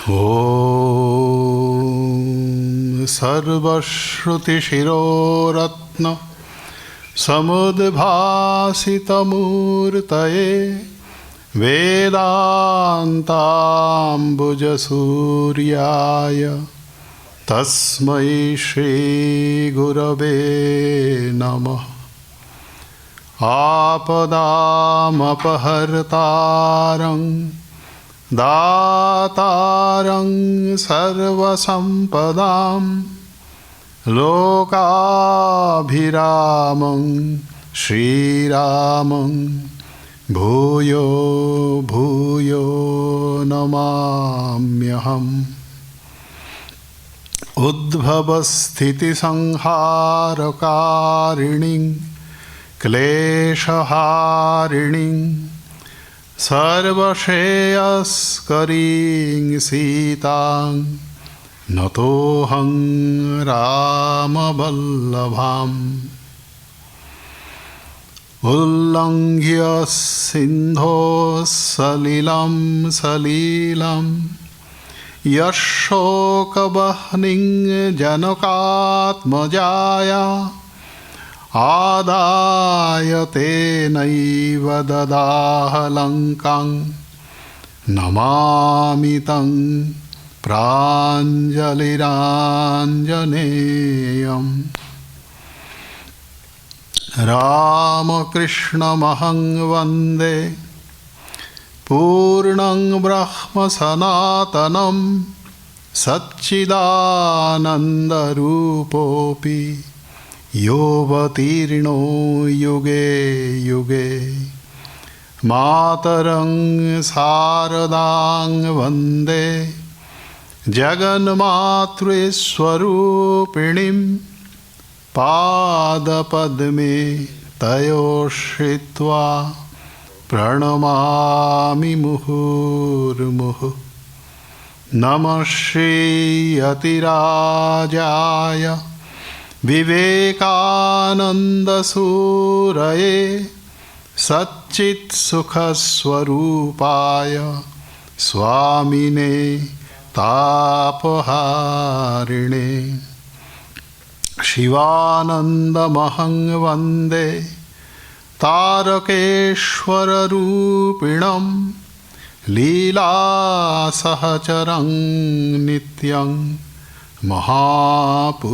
ॐ सर्वश्रुतिशिरोरत्न समुद्भासितमूर्तये वेदान्ताम्बुजसूर्याय तस्मै श्रीगुरवे नमः। आपदामपहर्तारं दातारं सर्वसम्पदां लोकाभिरामं श्रीरामं भूयो भूयो नमाम्यहम्। उद्भवस्थितिसंहारकारिणीं क्लेशहारिणीं सर्वश्रेयस्करीं सीतां नतोऽहं रामवल्लभाम्। उल्लङ्घ्य सिन्धोः सलिलं सलीलं यशोकवह्निं जनकात्मजाया आदाय तेनैव ददाह लङ्कां नमामि तं प्राञ्जलिराञ्जनेयम्। रामकृष्णमहं वन्दे पूर्णं ब्रह्म सनातनं सच्चिदानन्दरूपोऽपि योऽवतीर्णो युगे युगे। मातरं शारदां वन्दे जगन्मातृस्वरूपिणीं पादपद्मे तयोश्रित्वा प्रणमामि मुहुर्मुहुः। नमः श्रीयतिराजाय विवेकानन्दसूरये सच्चित्सुखस्वरूपाय स्वामिने तापहारिणे। शिवानन्दमहं वन्दे तारकेश्वररूपिणं लीलासहचरं नित्यं महापुरुषसंज्ञितम्।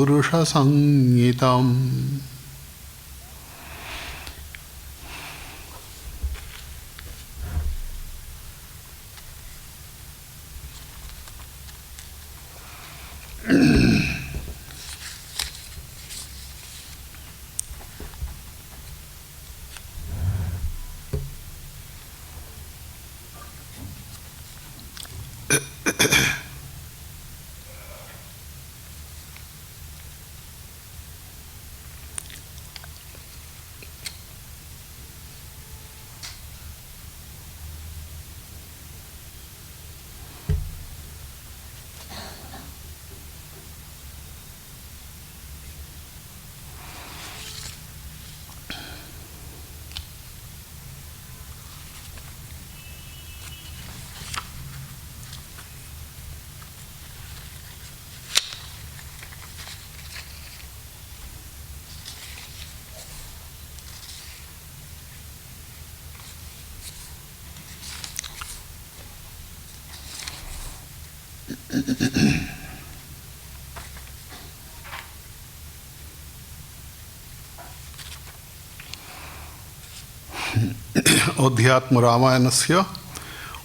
अध्यात्म रामायणस्य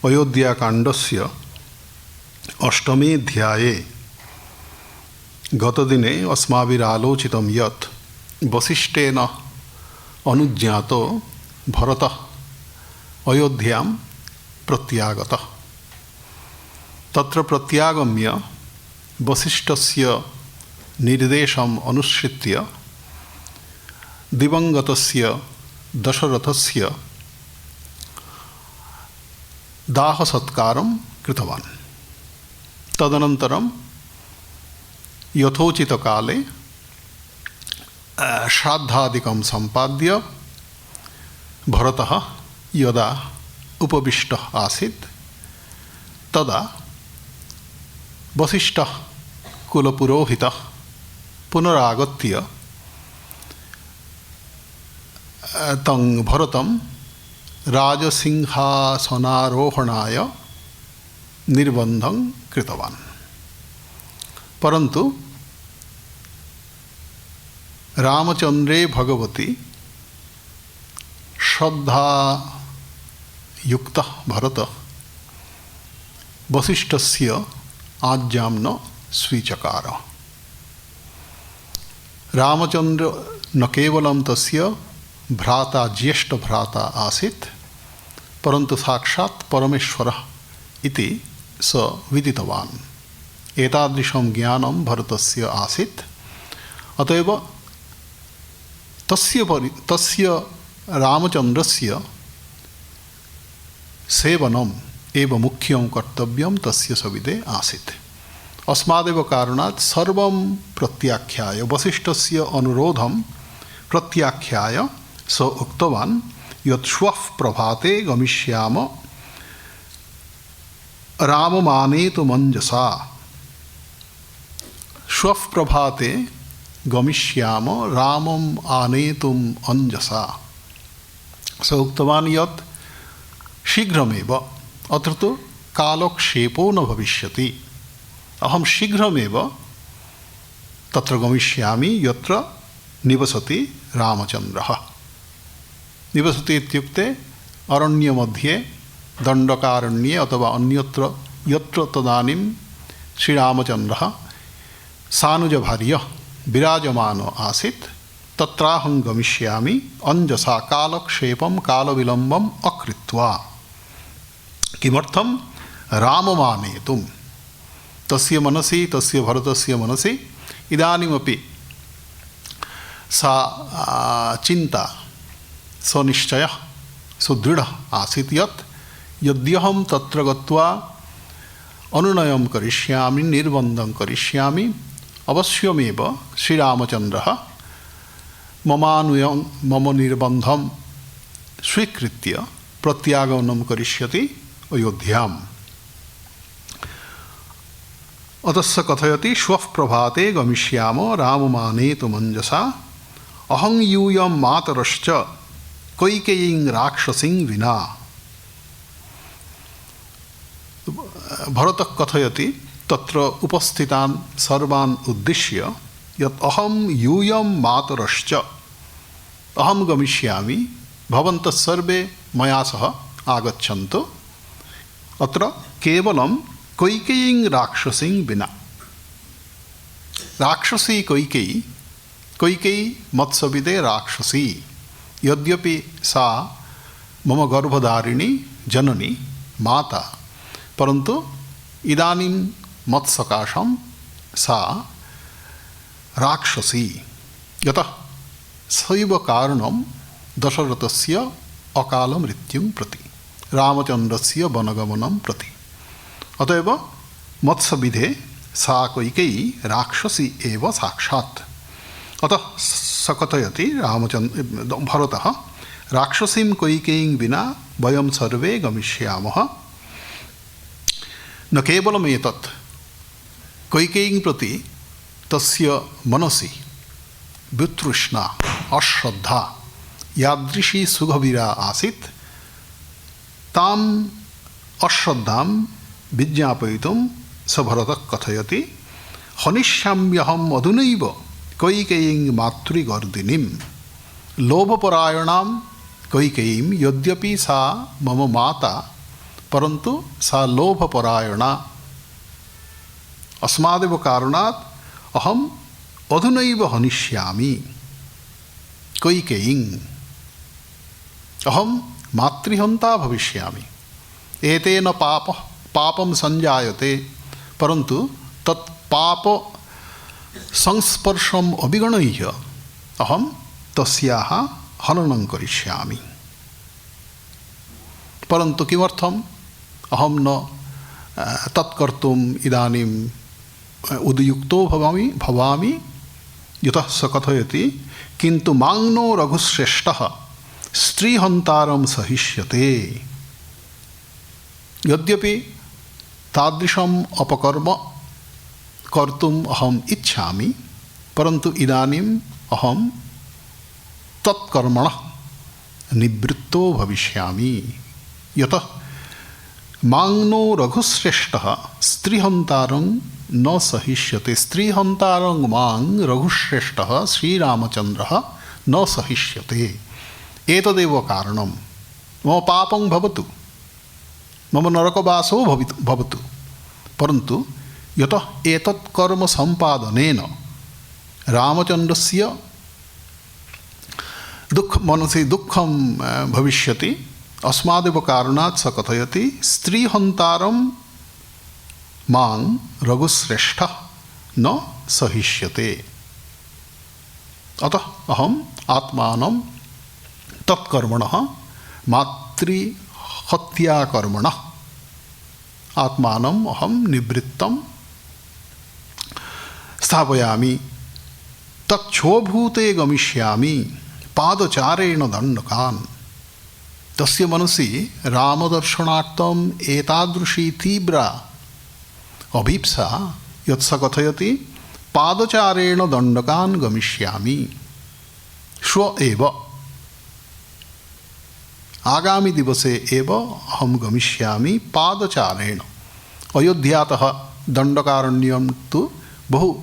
अयोध्याकाण्डस्य अष्टमे अध्याये गतदिने अस्माभिरालोचितं यत् वसिष्ठेन अनुज्ञातो भरतः अयोध्यां प्रत्यागतः। तत्र प्रत्यागम्य वसिष्ठस्य निर्देशम् अनुसृत्य दिवंगतस्य दशरथस्य दाहसत्कारं कृतवान्। तदनन्तरं यथोचितकाले श्राद्धादिकं सम्पाद्य भरतः यदा उपविष्टः आसीत् तदा वसिष्ठः कुलपुरोहितः पुनरागत्य तं भरतं राजसिंहासनारोहणाय निर्बन्धं कृतवान्। परन्तु रामचन्द्रे भगवती श्रद्धायुक्तः भरतः वसिष्ठस्य आज्ञां न स्वीचकार। रामचन्द्र न केवलं तस्य भ्राता ज्येष्ठभ्राता आसीत्, परन्तु साक्षात् परमेश्वरः इति स विदितवान्। एतादृशं ज्ञानं भरतस्य आसीत्। अतएव तस्य रामचन्द्रस्य सेवनम् एव मुख्यं कर्तव्यं तस्य सविधे आसीत्। अस्मादेव कारणात् सर्वं प्रत्याख्याय वसिष्ठस्य अनुरोधं प्रत्याख्याय स उक्तवान् यत् श्वः प्रभाते गमिष्याम राममानेतुमञ्जसा। श्वः प्रभाते गमिष्याम रामम् आनेतुम् अञ्जसा। स उक्तवान् यत् शीघ्रमेव, अत्र तु कालक्षेपो न भविष्यति, अहं शीघ्रमेव तत्र गमिष्यामि यत्र निवसति रामचन्द्रः। निवसति इत्युक्ते अरण्यमध्ये दण्डकारण्ये अथवा अन्यत्र यत्र तदानीं श्रीरामचन्द्रः सानुजभार्यः विराजमानो आसीत् तत्राहं गमिष्यामि अञ्जसा कालक्षेपं कालविलम्बम् अकृत्वा। किमर्थं? राममानेतुं। तस्य मनसि, तस्य भरतस्य मनसि इदानीमपि सा चिन्ता, सनिश्चयः, सुदृढः आसीत् यत् यद्यहं तत्र गत्वा अनुनयं करिष्यामि, निर्बन्धं करिष्यामि, अवश्यमेव श्रीरामचन्द्रः मम निर्बन्धं स्वीकृत्य प्रत्यागमनं करिष्यति अयोध्याम्। अतः स कथयति श्वः प्रभाते गमिष्याम राममानेतुमञ्जसा अहं यूयं मातरश्च कैकेयीं राक्षसीं विना। भरतः कथयति तत्र उपस्थितान् सर्वान् उद्दिश्य यत् अहं यूयं मातरश्च, अहं गमिष्यामि, भवन्तः सर्वे मया सह आगच्छन्तु। अत्र केवलं कैकेयीं राक्षसीं विना। राक्षसी कैकेयी, कैकेयी मत्सविदे राक्षसी, यद्यपि सा मम गर्भधारिणी जननी माता, परन्तु इदानीं मत्सकाशं सा राक्षसी। यतः सैव कारणं दशरथस्य अकालमृत्युं प्रति, रामचन्द्रस्य वनगमनं प्रति। अतएव मत्सविधे सा कैकेयी राक्षसी एव साक्षात्। अतः स कथयति भरतः राक्षसीं कैकेयीं विना वयं सर्वे गमिष्यामः। न केवलमेतत्, कैकेयीं प्रति तस्य मनसि वितृष्णा, अश्रद्धा यादृशी सुगभीरा आसीत्, ताम् अश्रद्धां विज्ञापयितुं स भरतः कथयति हनिष्याम्यहम् अधुनैव कैकेयीं मातृगर्दिनीं। लोभपरायणां कैकेयीं, यद्यपि सा मम माता, परन्तु सा लोभपरायणा। अस्मादेव कारणात् अहम् अधुनैव हनिष्यामि कैकेयीं, अहं मातृहन्ता भविष्यामि। एतेन पापं संजायते, परन्तु तत् पाप संस्पर्शम् अविगणय्य अहं तस्याः हननं करिष्यामि। परन्तु किमर्थम् अहं न तत्कर्तुम् इदानीम् उद्युक्तो भवामि। यतः स कथयति किन्तु मांगनो रघुश्रेष्ठः स्त्रीहन्तारं सहिष्यते। यद्यपि तादृशम् अपकर्म कर्तुम् अहम् इच्छामि, परन्तु इदानीम् अहं तत्कर्मणः निवृत्तो भविष्यामि। यतः मांगनो रघुश्रेष्ठः स्त्रीहंतारं न सहिष्यते। स्त्रीहंतारं मांग रघुश्रेष्ठः श्रीरामचंद्रः न सहिष्यते। एतदेव कारणं मम पापं भवतु, मम नरकवासो भवतु, परन्तु यतः एतत् कर्म सम्पादनेन रामचन्द्रस्य मनसि दुःखं भविष्यति। अस्मादेव कारणात् स कथयति स्त्रीहंतारं मां रघुश्रेष्ठः न सहिष्यते। अतः अहम् आत्मानं तत्कर्मणः मातृहत्याकर्मणः आत्मानम् अहं निवृत्तं स्थापयामि। तच्छोभूते गमिष्यामि पादचारेण दण्डकान्। तस्य मनसि रामदर्शनार्थम् एतादृशी तीव्रा अभीप्सा यत् स कथयति पादचारेण दण्डकान् गमिष्यामि। श्व एव आगामी दिवसे एव अहं गमिष्यामि पादचारेण। अयोध्यातः दण्डकारण्यं तु बहु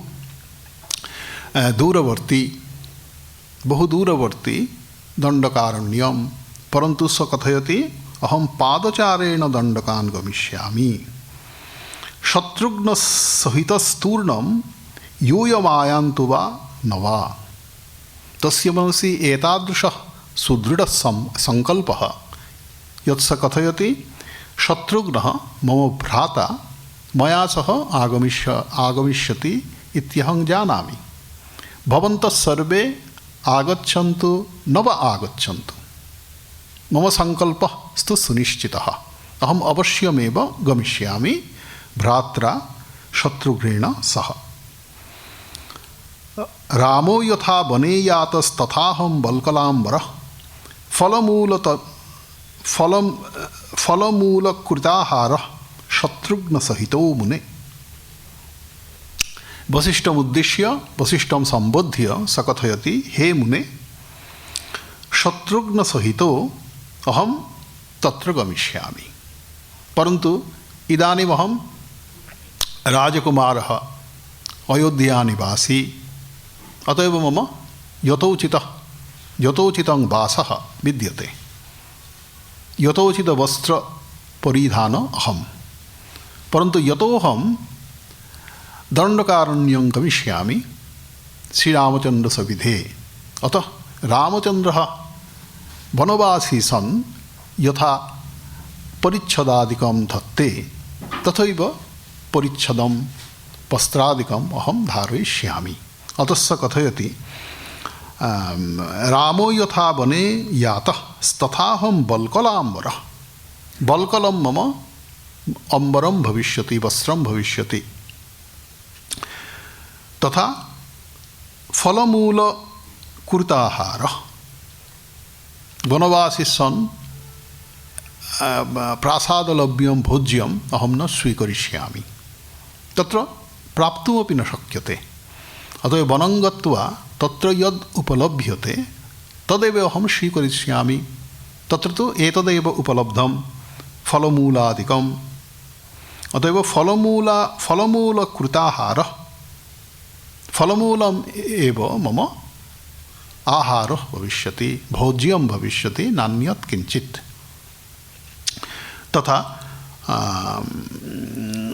दूरवर्ती दण्डकारण्यं, परन्तु स कथयति अहं पादचारेण दण्डकान् गमिष्यामि। शत्रुघ्नसहितस्तूर्णं यूयमायान्तु वा न वा। तस्य मनसि एतादृशः सुदृढः संकल्पः यत् स कथयति शत्रुघ्नः मम भ्राता मया सह आगमिष्यति इत्यहं जानामि। भवन्तः सर्वे आगच्छन्तु न वा आगच्छन्तु, मम संकल्पः स्तु सुनिश्चितः। अहम् अवश्यमेव गमिष्यामि भ्रात्रा शत्रुघ्नेन सह। रामो यथा वने यातस्तथाहं वल्कलाम्बरः फलमूलकृताहारः शत्रुघ्नसहितो मुने। वसिष्ठमुद्दिश्य वसिष्ठं सम्बोध्य स कथयति हे मुने शत्रुघ्नसहितो अहं तत्र गमिष्यामि, परन्तु इदानीम् अहं राजकुमारः अयोध्यानिवासी, अतएव मम यथोचितं वासः विद्यते, यथोचितवस्त्रपरिधान अहं, परन्तु यतोऽहं दण्डकारण्यं गमिष्यामि श्रीरामचन्द्रसविधे। अतः रामचन्द्रः वनवासी सन् यथा परिच्छदादिकं धत्ते तथैव परिच्छदं वस्त्रादिकम् अहं धारयिष्यामि। अतः स कथयति रामो यथा वने यातः तथाहं वल्कलाम्बरः। वल्कलं मम अम्बरं भविष्यति, वस्त्रं भविष्यति। तथा फलमूलकृताहारः। वनवासी सन् प्रासादलभ्यं भोज्यम् अहं न स्वीकरिष्यामि, तत्र प्राप्तुमपि न शक्यते। अतः वनं गत्वा तत्र यद् उपलभ्यते तदेव अहं स्वीकरिष्यामि। तत्र तु एतदेव उपलब्धं फलमूलादिकम्। अतएव फलमूलकृताहारः, फलमूलम् एव मम आहारः भविष्यति, भोज्यं भविष्यति, नान्यत् किञ्चित्। तथा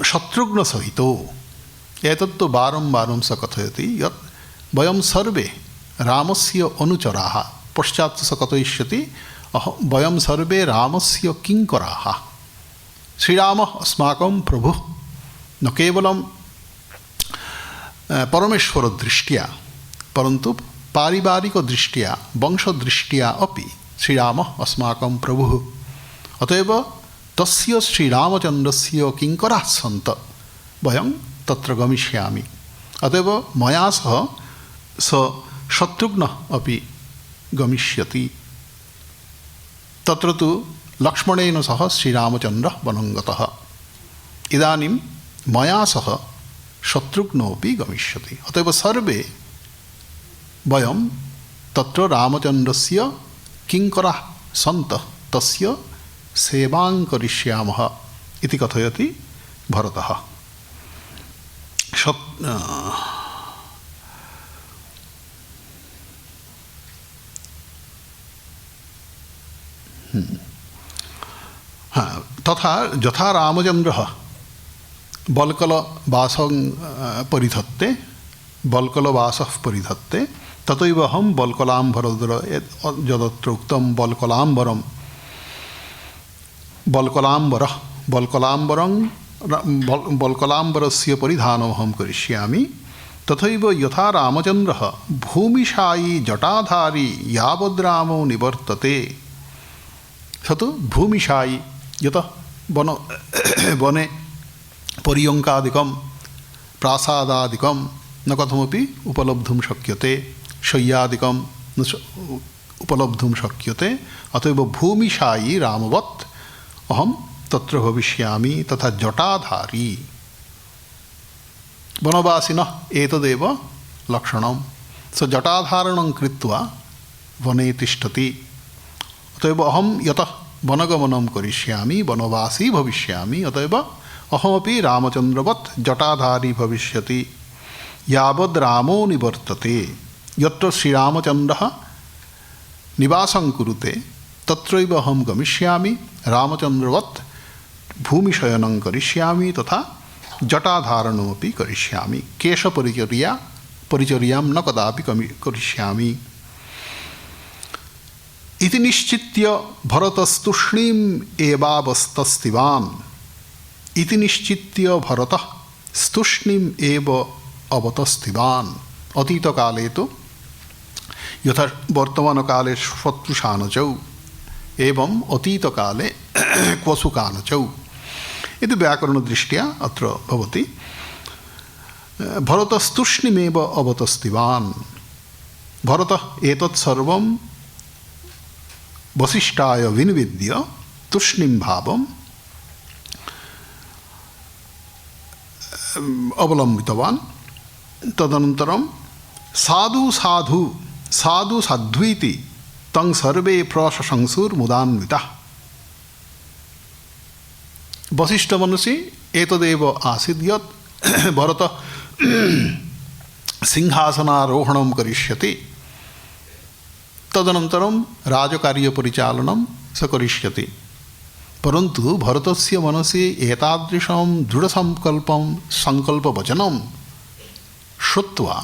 शत्रुघ्नसहितो एतत्तु बारं स कथयति यत् वयं सर्वे रामस्य अनुचराः। पश्चात् स कथयिष्यति वयं सर्वे रामस्य किङ्कराः। श्रीरामः अस्माकं प्रभुः, न केवलं परमेश्वरदृष्ट्या परन्तु पारिवारिकदृष्ट्या वंशदृष्ट्या अपि श्रीरामः अस्माकं प्रभुः। अतएव तस्य श्रीरामचन्द्रस्य किङ्कराः सन्तः वयं तत्र गमिष्यामि। अतएव मया सह स शत्रुघ्नः अपि गमिष्यति। तत्र तु लक्ष्मणेन सह श्रीरामचन्द्रः वनं गतः। इदानीं मया सह शत्रुघ्नोऽपि गमिष्यति। अतएव सर्वे वयं तत्र रामचन्द्रस्य किङ्कराः सन्तः तस्य सेवां करिष्यामः इति कथयति भरतः। तथा यथा रामचन्द्रः बल्कलवासं परिधत्ते बल्कलवासः परिधत्ते तथैव अहं बल्कलाम्बरधर यदत्र उक्तं बल्कलाम्बरस्य परिधानमहं करिष्यामि। तथैव यथा रामचन्द्रः भूमिशायी जटाधारी यावद्रामो निवर्तते, स तु भूमिशायी यतः वने पर्यङ्कादिकं प्रासादादिकं न कथमपि उपलब्धुं शक्यते, शय्यादिकं न उपलब्धुं शक्यते। अतएव भूमिशायी रामवत् अहं तत्र भविष्यामि। तथा जटाधारी वनवासिनः एतदेव लक्षणं, स जटाधारणं कृत्वा वने तिष्ठति। अतएव अहं यतः वनगमनं करिष्यामि, वनवासी भविष्यामि, अतएव अहमपि रामचन्द्रवत् जटाधारी भविष्यति। यावद् रामो निवर्तते, यत्र श्रीरामचन्द्रः निवासं कुरुते तत्रैव अहं गमिष्यामि, रामचन्द्रवत् भूमिशयनं करिष्यामि तथा जटाधारणमपि करिष्यामि। केशपरिचर्यां न कदापि करिष्यामि। इति निश्चित्य भरतस्तूष्णीम् एवावस्तस्तिवान्। इति निश्चित्य भरतः स्तूष्णीम् एव अवतस्तिवान्। अतीतकाले तो यथा वर्तमानकाले शत्रुशानचौ एवं अतीतकाले क्वसुकानचौ इति व्याकरणदृष्ट्या अत्र भवति। भरतस्तूष्णीमेव अवतस्तिवान्। भरतः एतत् सर्वं वसिष्ठाय विनिवेद्य तूष्णीं भावम् अवलम्बितवान्। तदनन्तरं साधु साधु साधु साध्वीति तं सर्वे प्रशंसुर्मुदान्विताः। वसिष्ठमनसि एतदेव आसीत् यत् भरतः सिंहासनारोहणं करिष्यति, तदनन्तरं राजकार्यपरिचालनं स करिष्यति। परन्तु भरतस्य मनसि एतादृशं दृढसङ्कल्पवचनं श्रुत्वा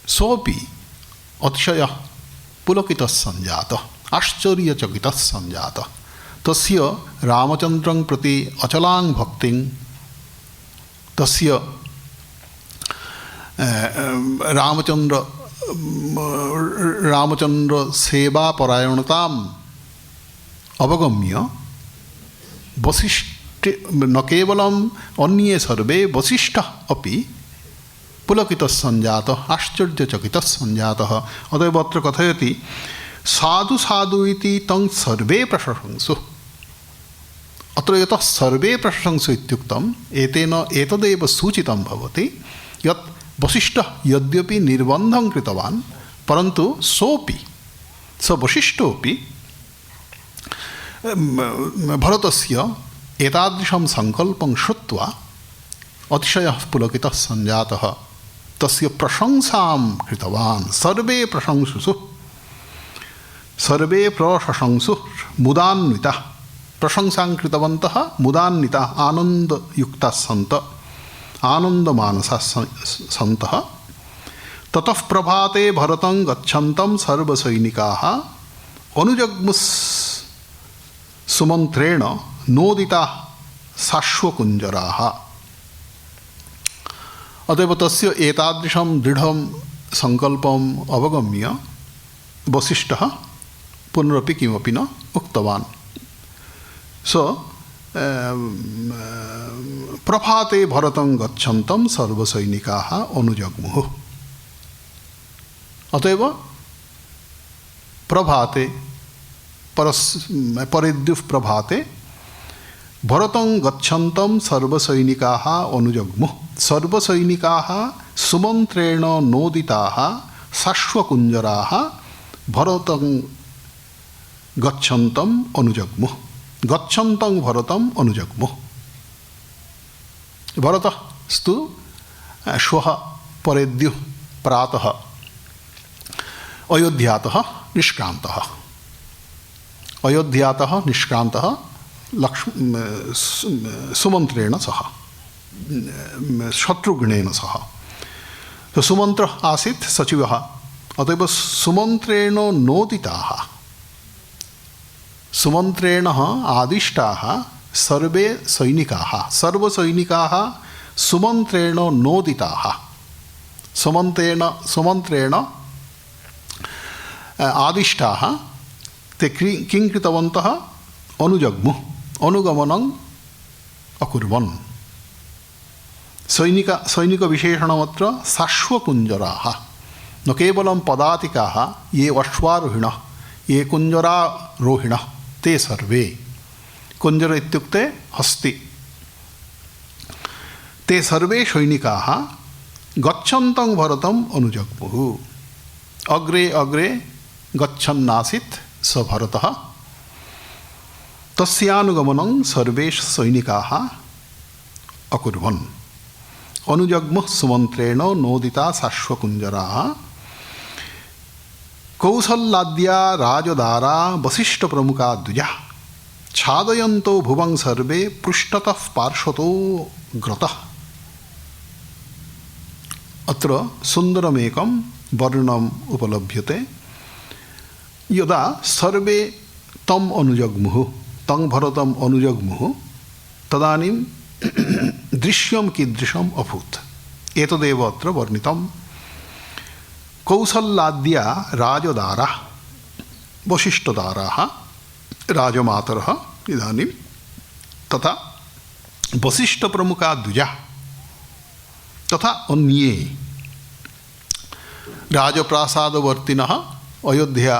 सोऽपि अतिशयः पुलकितः सञ्जातः, आश्चर्यचकितः सञ्जातः। तस्य रामचन्द्रं प्रति अचलां भक्तिं, तस्य रामचन्द्र सेवापरायणताम् अवगम्य वसिष्ठ न केवलम् अन्ये सर्वे वसिष्ठः अपि पुलकितः सञ्जातः, आश्चर्यचकितः सञ्जातः। अतएव अत्र कथयति साधु साधु इति तं सर्वे प्रशंसुः। अत्र यतः सर्वे प्रशंसु इत्युक्तम् एतेन एतदेव सूचितं भवति यत् वसिष्ठः यद्यपि निर्बन्धं कृतवान् परन्तु सोऽपि स वसिष्ठोऽपि भरतस्य एतादृशं सङ्कल्पं श्रुत्वा अतिशयः पुलकितः सञ्जातः। तस्य प्रशंसां कृतवान्। सर्वे प्रशंसुः, सर्वे प्रशंसुः मुदान्विताः। प्रशंसां कृतवन्तः मुदान्विताः, आनन्दयुक्ताः सन्तः, आनन्दमानसाः सन्तः। ततः प्रभाते भरतं गच्छन्तं सर्वसैनिकाः अनुजग्मुस् सुमन्त्रेण नोदिताः साश्वकुञ्जराः। अतएव तस्य एतादृशं दृढं सङ्कल्पम् अवगम्य वसिष्ठः पुनरपि किमपि न उक्तवान्। प्रभाते भरतं गच्छन्तं सर्वसैनिकाः अनुजग्मुः। अतएव प्रभाते परिद्युः प्रभाते भरतं गच्छन्तं सर्वसैनिकाः अनुजग्मुः सर्वसैनिकाः सुमन्त्रेण नोदिताः साश्वकुञ्जराः भरतं गच्छन्तं अनुजग्मुः गच्छन्तं भरतं अनुजग्मुः भरतस्तु श्वः परेद्युः प्रातः अयोध्यातः निष्क्रान्तः सुमन्त्रेण सह शत्रुघ्नेन सह तो सुमंत्र आसीत् सचिवः अतएव सुमंत्रेण नोदिताः सुमंत्रेण आदिष्टाः सर्वे सैनिकाः सर्वसैनिकाः सुमंत्रेण नोदिताः सुमंत्रेण आदिष्टाः ते किं कृतवन्तः अनुजग्मुः अनुगमनं अकुर्वन् सैनिकविशेषणमत्र साश्वकुञ्जराः न केवलं पदातिकाः ये अश्वारोहिणः ये कुञ्जरारोहिणः ते सर्वे कुञ्जर इत्युक्ते हस्ति ते सर्वे सैनिकाः गच्छन्तं भरतम् अनुजग्मुः अग्रे अग्रे गच्छन्नासीत् स भरतः तस्यानुगमनं सर्वे सैनिकाः अकुर्वन् अनुजग्मुः सुमन्त्रेण नोदिता साश्वकुञ्जराः कौसल्याद्या राजदारा वसिष्ठप्रमुखा द्विजाः छादयन्तो भुवं सर्वे पृष्ठतः पार्श्वतो ग्रतः अत्र सुन्दरमेकं वर्णनम् उपलभ्यते यदा सर्वे तम् अनुजग्मुः तं भरतम् अनुजग्मुः तदानीं दृश्यं कीदृशम् अभूत् एतदेव अत्र वर्णितं कौसल्याद्या राजदाराः वसिष्ठदाराः राजमातरः इदानीं तथा वसिष्ठप्रमुखा द्विजाः तथा अन्ये राजप्रासादवर्तिनः अयोध्या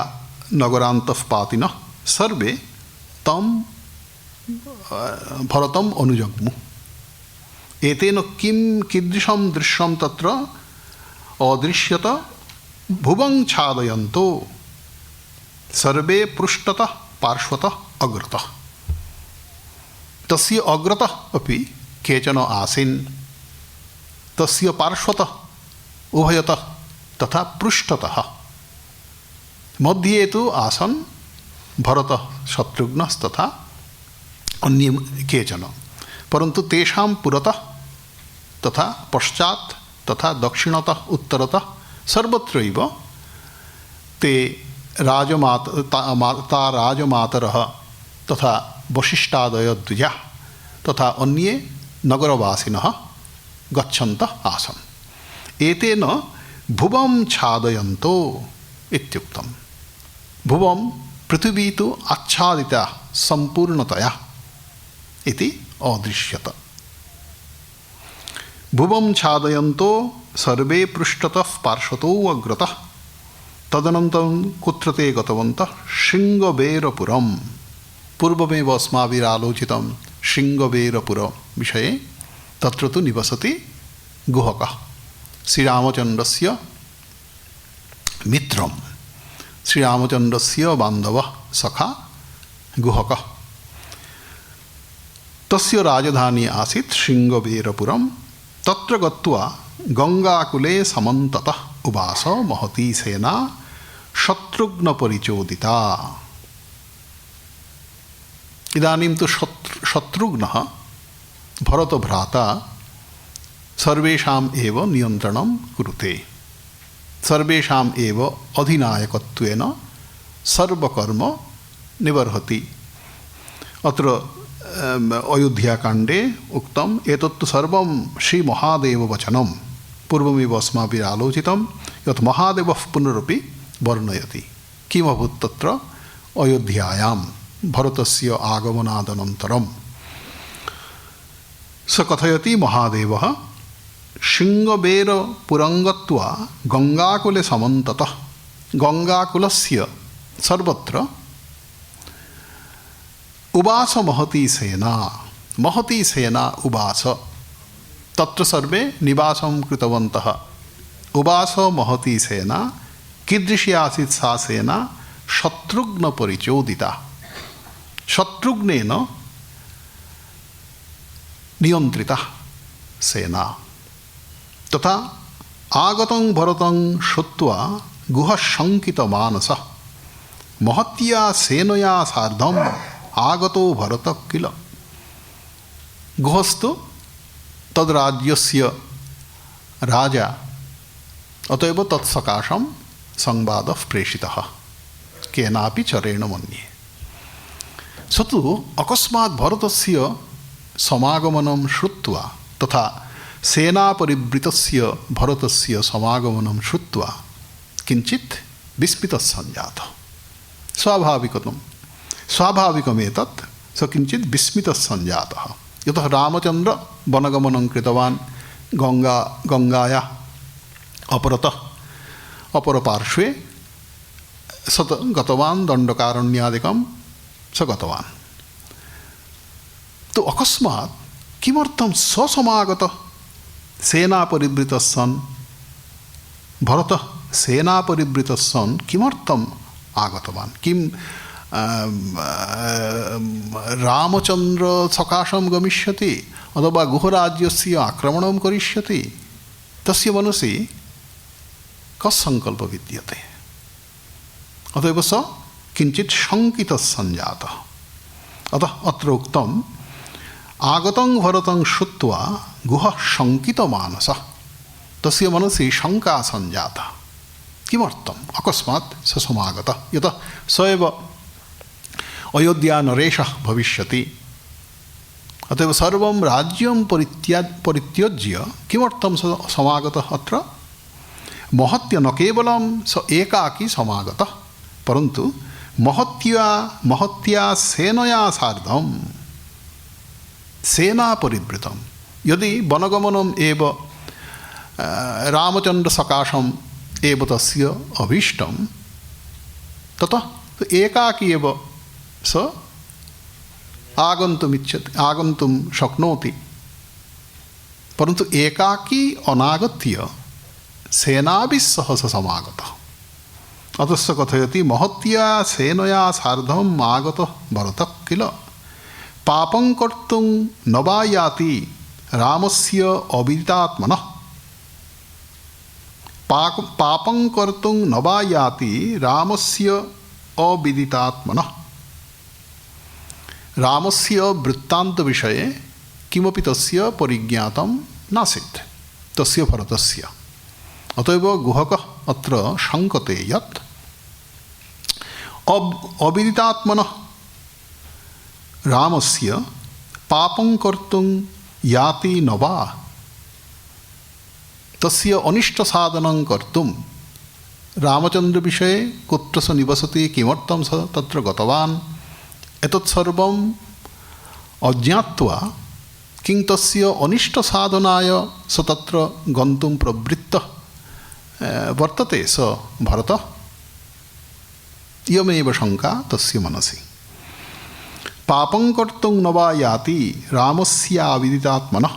नगरान्तः पातिनः सर्वे तं भरतम् अनुजग्मुः एतेन कीदृशं दृश्यं तत्र अदृश्यत भुवं छादयन्तो सर्वे पृष्ठतः पार्श्वतः अग्रतः तस्य अग्रतः अपि केचन आसीन् तस्य पार्श्वतः उभयतः तथा पृष्ठतः मध्ये तु आसन् भरतः शत्रुघ्नस्तथा अन्ये केचन परन्तु तेषां पुरतः तथा पश्चात् तथा दक्षिणतः उत्तरतः सर्वत्रैव ते राजमातरः तथा वसिष्ठादयद्विजाः तथा अन्ये नगरवासिनः गच्छन्तः आसन् एतेन भुवं छादयन्तो इत्युक्तं भुवं पृथिवी तु आच्छादिता सम्पूर्णतया इति अदृश्यत भुवं छादयन्तो सर्वे पृष्ठतः पार्श्वतो अग्रतः तदनन्तरं कुत्र ते गतवन्तः शृङ्गबेरपुरं पूर्वमेव अस्माभिरालोचितं शृङ्गबेरपुरविषये तत्र तु निवसति गुहकः श्रीरामचन्द्रस्य मित्रं श्रीरामचन्द्रस्य बान्धवः सखा गुहकः तस्य राजधानी आसीत् शृङ्गबेरपुरं तत्र गत्वा गङ्गाकुले समन्ततः उवास महती सेना शत्रुघ्नपरिचोदिता इदानीं तु शत्रुघ्नः भरतभ्राता सर्वेषाम् एव नियन्त्रणं कुरुते सर्वेषाम् एव अधिनायकत्वेन सर्वकर्म निर्वहति अत्र अयोध्याकाण्डे उक्तम् एतत्तु सर्वं श्रीमहादेववचनं पूर्वमेव अस्माभिः आलोचितं यत् महादेवः पुनरपि वर्णयति किमभूत् तत्र अयोध्यायां भरतस्य आगमनादनन्तरं स कथयति महादेवः शृङ्गबेरपुरं गत्वा गङ्गाकुले समन्ततः गङ्गाकुलस्य सर्वत्र उवास महती सेना महती सेना उवास तत्र सर्वे निवासं कृतवन्तः। उवास महती सेना कीदृशी आसीत् सा सेना शत्रुघ्न परिचोदिता शत्रुघ्नेन नियंत्रिता सेना तथा आगतं भरतं श्रुत्वा गुह शंकित मानस महत्या सेनया सार्धम आगतो भरत किल। गुहस्तु तद्राज्यस्य राजा अतएव तत्सकाशं संवादः प्रेषितः केनापि चरेण मन्ये। स तु अकस्मात् भरतस्य समागमनं श्रुत्वा तथा सेनापरिवृतस्य भरतस्य समागमनं श्रुत्वा किञ्चित् विस्मितः सञ्जातः। स्वाभाविकमेतत् स किञ्चित् विस्मितः सञ्जातः। यतः रामचन्द्र वनगमनं कृतवान् गङ्गायाः अपरपार्श्वे स गतवान् दण्डकारण्यादिकं स गतवान्। तो अकस्मात् किमर्थं ससमागतः सेनापरिवृतः सन् भरतः सेनापरिवृतः सन् किमर्थम् आगतवान्? किं रामचन्द्र सकाशं गमिष्यति अथवा गुहराज्यस्य आक्रमणं करिष्यति? तस्य मनसि कः संकल्पः विद्यते? अतएव स किञ्चित् शङ्कितः सञ्जातः। अतः अत्र उक्तम् आगतं भरतं श्रुत्वा गुह शङ्कितमानसः। तस्य मनसि शङ्का सञ्जाता। किमर्थम् अकस्मात् स समागतः? यतः स एव अयोध्यानरेशः भविष्यति। अतएव सर्वं राज्यं परित्यज्य किमर्थं स समागतः अत्र? महत्य न केवलं स एकाकी समागतः परन्तु महत्या सेनया सार्धं सेना परिवृतं। यदि वनगमनम् एव रामचन्द्र सकाशम् एव तस्य अभीष्टं ततः एकाकी एव स आगन्तुं शक्नोति। परन्तु एकाकी अनागत्य सेनाभिः सह स समागतः। अतः स कथयति महत्या सेनया सार्धम् आगतः भरतः किल। पापं कर्तुं न वा याति रामस्य अविदितात्मनः। पापं कर्तुं न वा याति रामस्य अविदितात्मनः। रामस्य वृत्तान्तविषये किमपि तस्य परिज्ञातं नासीत् तस्य भरतस्य। अतएव गुहकः अत्र शङ्कते यत् अविदितात्मनः रामस्य पापं कर्तुं याति न वा तस्य अनिष्टसाधनं कर्तुं रामचन्द्रविषये कुत्र स निवसति किमर्थं स तत्र गतवान् एतत् सर्वम् अज्ञात्वा किं तस्य अनिष्टसाधनाय स तत्र गन्तुं प्रवृत्तः वर्तते स भरतः। इयमेव शङ्का तस्य मनसि। पापं कर्तुं न वा याति रामस्य अविदितात्मनः।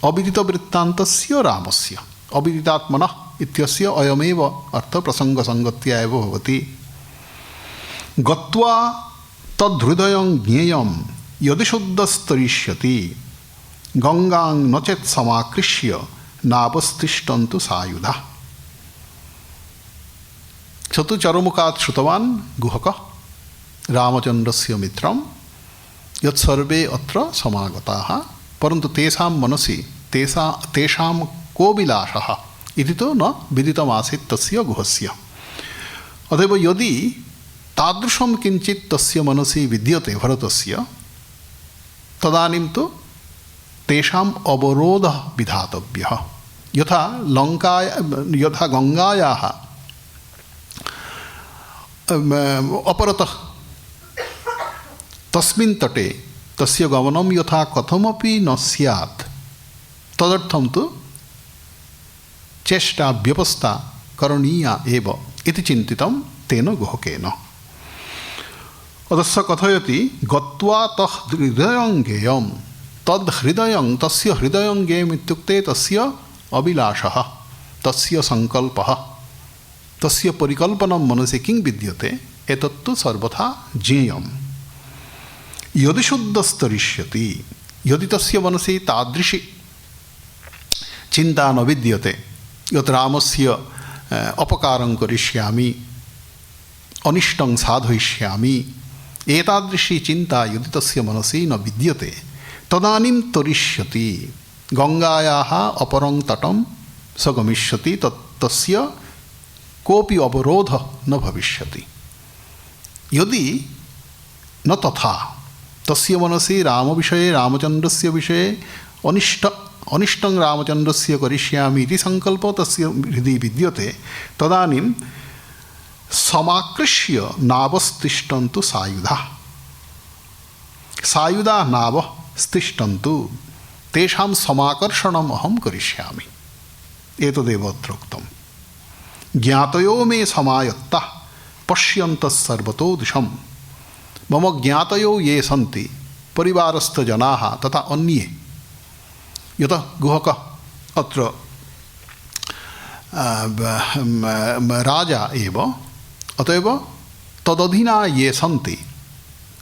अविदितवृत्तान्तस्य रामस्य अविदितात्मनः इत्यस्य अयमेव अर्थप्रसङ्गसङ्गत्या एव भवति। गत्वा तद्हृदयं ज्ञेयं यदि शुद्धस्तरिष्यति गङ्गां न चेत् समाकृष्य नावस्तिष्ठन्तु सायुधा। स तु चरमुखात् श्रुतवान् गुहकः रामचन्द्रस्य मित्रं यत् सर्वे अत्र समागताः परन्तु तेषां मनसि तेषां को विलासः इति तु न विदितमासीत् तस्य गुहस्य। अतएव यदि तादृशं किञ्चित् तस्य मनसि विद्यते भरतस्य तदानीं तु तेषाम् अवरोधः विधातव्यः। यथा गङ्गायाः अपरतः तस्मिन् तटे तस्य गमनं यथा कथमपि न स्यात् तदर्थं तु चेष्टा व्यवस्था करणीया एव इति चिन्तितं तेन गुहकेन। अतः स कथयति गत्वा तः हृदयं ज्ञेयं तद् हृदयं तस्य हृदयं गेयम् इत्युक्ते तस्य अभिलाषः, तस्य संकल्पः, तस्य परिकल्पनं मनसि किं विद्यते एतत्तु सर्वथा ज्ञेयम्। यदि शुद्धस्तरिष्यति, यदि तस्य मनसि तादृशी चिंता न विद्यते यत् रामस्य अपकारं करिष्यामि, अनिष्टं साधयिष्यामि, एतादृशी चिंता यदि तस्य मनसि न विद्यते तदानीं तरिष्यति, गंगायाः अपरं तटं स गमिष्यति, तस्य कोऽपि अवरोधः न भविष्यति। यदि न तथा, तस्य मनसि रामविषये, रामचन्द्रस्य विषये अनिष्टं रामचन्द्रस्य करिष्यामि इति संकल्पः तस्य हृदि विद्यते, तदानीं समाकृष्य नावस्तिष्ठन्तु सायुधाः, सायुधाः नावः तिष्ठन्तु, तेषां समाकर्षणम् अहं करिष्यामि। एतदेव अत्र उक्तम्। ज्ञातयो मे समायत्ताः पश्यन्तः सर्वतो दिशम्। मम ज्ञातयो ये सन्ति परिवारस्थजनाः तथा अन्ये, यतः गुहकः अत्र राजा एव, अतएव तदधीना ये सन्ति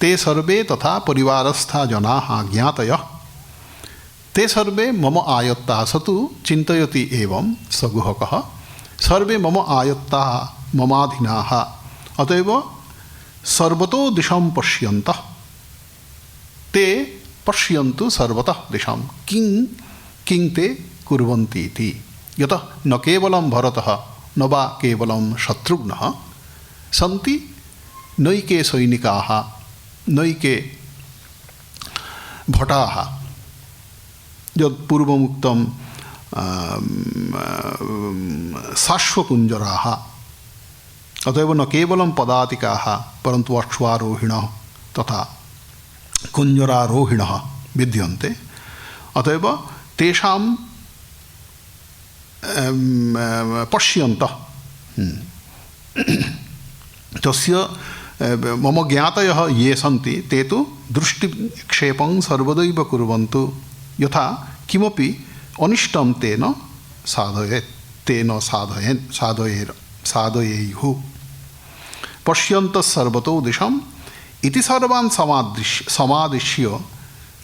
ते सर्वे तथा परिवारस्था जनाः ज्ञातयः ते सर्वे मम आयत्ताः। स तु चिन्तयति एवं स गुहकः, सर्वे मम आयत्ताः ममाधीनाः, अतएव सर्वतो दिशं पश्यन्तः, ते पश्यन्तु सर्वतः दिशं किं ते कुर्वन्ति इति। यतः न केवलं भरतः न वा केवलं शत्रुघ्नः, सन्ति नैके सैनिकाः, नैके भटाः, यत् पूर्वमुक्तं साश्वकुञ्जराः, अतएव न केवलं पदातिकाः परन्तु अश्वारोहिणः तथा कुञ्जरारोहिणः विद्यन्ते। अतएव तेषां पश्यन्तः तस्य मम ज्ञातयः ये सन्ति ते तु दृष्टिक्षेपं सर्वदैव कुर्वन्तु, यथा किमपि अनिष्टं तेन साधयेयुः। पश्यन्तः सर्वतो दिशम् इति सर्वान् समादिश्य